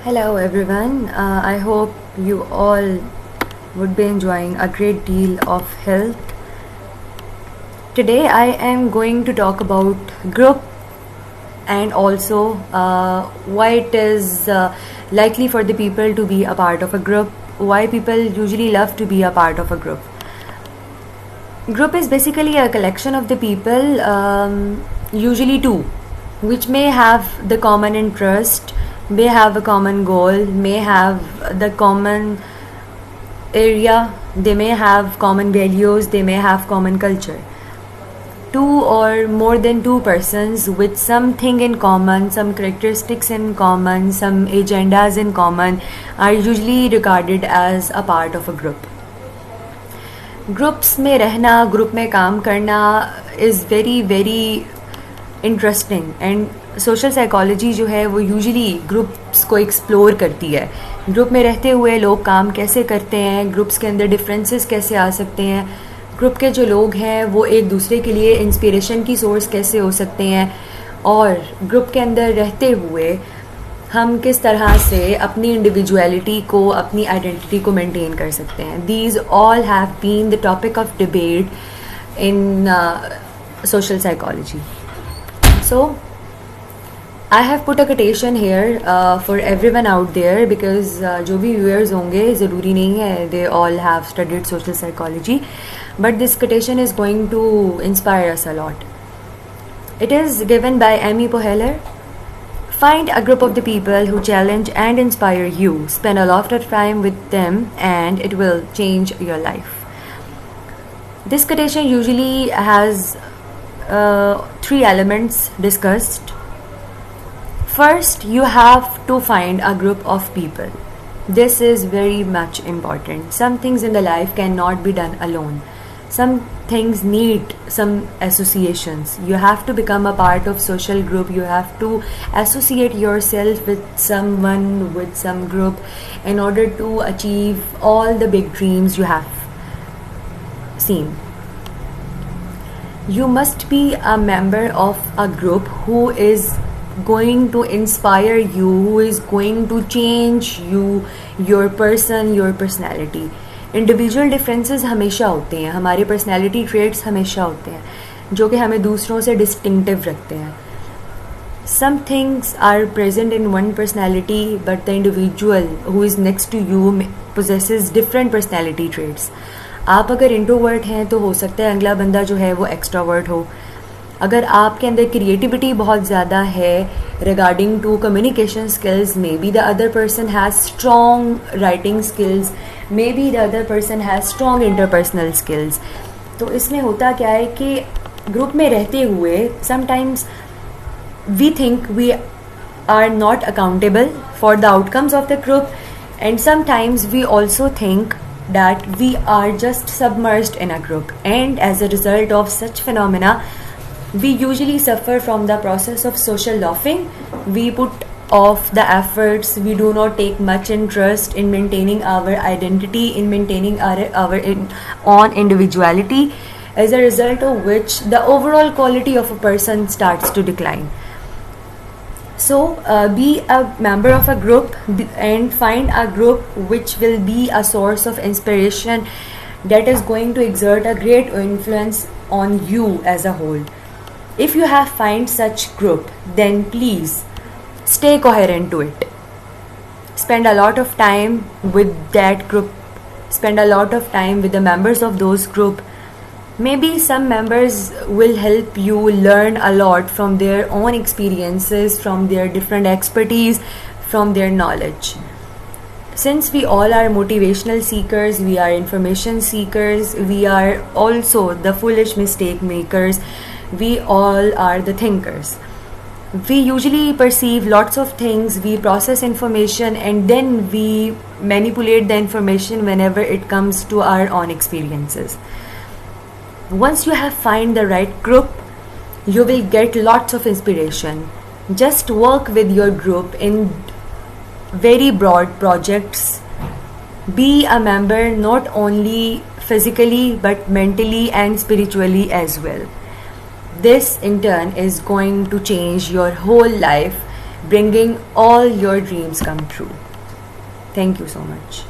Hello everyone. I hope you all would be enjoying a great deal of health. Today I am going to talk about group and also why it is likely for the people to be a part of a group, why people usually love to be a part of a group. Group is basically a collection of the people, usually two, which may have the common interest, may have a common goal, may have the common area, they may have common values, they may have common culture. Two or more than two persons with something in common, some characteristics in common, some agendas in common are usually regarded as a part of a group. Groups में रहना, group में काम करना is very very interesting and social psychology जो है वो usually groups को explore करती है. ग्रुप में रहते हुए लोग काम कैसे करते हैं, ग्रुप्स के अंदर डिफरेंसेस कैसे आ सकते हैं, ग्रुप के जो लोग हैं वो एक दूसरे के लिए इंस्पिरेशन की सोर्स कैसे हो सकते हैं, और ग्रुप के अंदर रहते हुए हम किस तरह से अपनी इंडिविजुअलिटी को, अपनी आइडेंटिटी को मेंटेन कर सकते हैं. These all have been the topic of debate in social psychology. So I have put a quotation here for everyone out there because जो भी व्यूअर्स होंगे ज़रूरी नहीं है they all have studied social psychology, but this quotation is going to inspire us a lot. It is given by Amy Poehler. Find a group of the people who challenge and inspire you. Spend a lot of time with them and it will change your life. This quotation usually has three elements discussed. First, you have to find a group of people. This is very much important. Some things in the life cannot be done alone. Some things need some associations. You have to become a part of social group. You have to associate yourself with someone, with some group in order to achieve all the big dreams you have seen. You must be a member of a group who is going to inspire you, who is going to change you, your person, your personality. Individual differences हमेशा होते हैं, हमारे personality traits हमेशा होते हैं जो कि हमें दूसरों से डिस्टिंक्टिव रखते हैं. Some things are present in one personality but the individual who is next to you possesses different personality traits. आप अगर इंट्रोवर्ट हैं तो हो सकता है अगला बंदा जो है वो एक्सट्रोवर्ट हो. अगर आपके अंदर क्रिएटिविटी बहुत ज़्यादा है regarding to communication skills, maybe the other person has strong writing skills, maybe the other person has strong interpersonal skills. तो इसमें होता क्या है कि ग्रुप में रहते हुए sometimes we think we are not accountable for the outcomes of the group, and sometimes we also think that we are just submerged in a group, and as a result of such phenomena we usually suffer from the process of social loafing. We put off the efforts, we do not take much interest in maintaining our identity, in maintaining our own individuality, as a result of which the overall quality of a person starts to decline. So be a member of a group and find a group which will be a source of inspiration that is going to exert a great influence on you as a whole. If you have find such group, then please stay coherent to it. Spend a lot of time with that group. Spend a lot of time with the members of those group. Maybe some members will help you learn a lot from their own experiences, from their different expertise, from their knowledge. Since we all are motivational seekers, we are information seekers, we are also the foolish mistake makers, we all are the thinkers. We usually perceive lots of things, we process information, and then we manipulate the information whenever it comes to our own experiences. Once you have find the right group, you will get lots of inspiration. Just work with your group in very broad projects. Be a member not only physically but mentally and spiritually as well. This in turn is going to change your whole life bringing all your dreams come true. Thank you so much.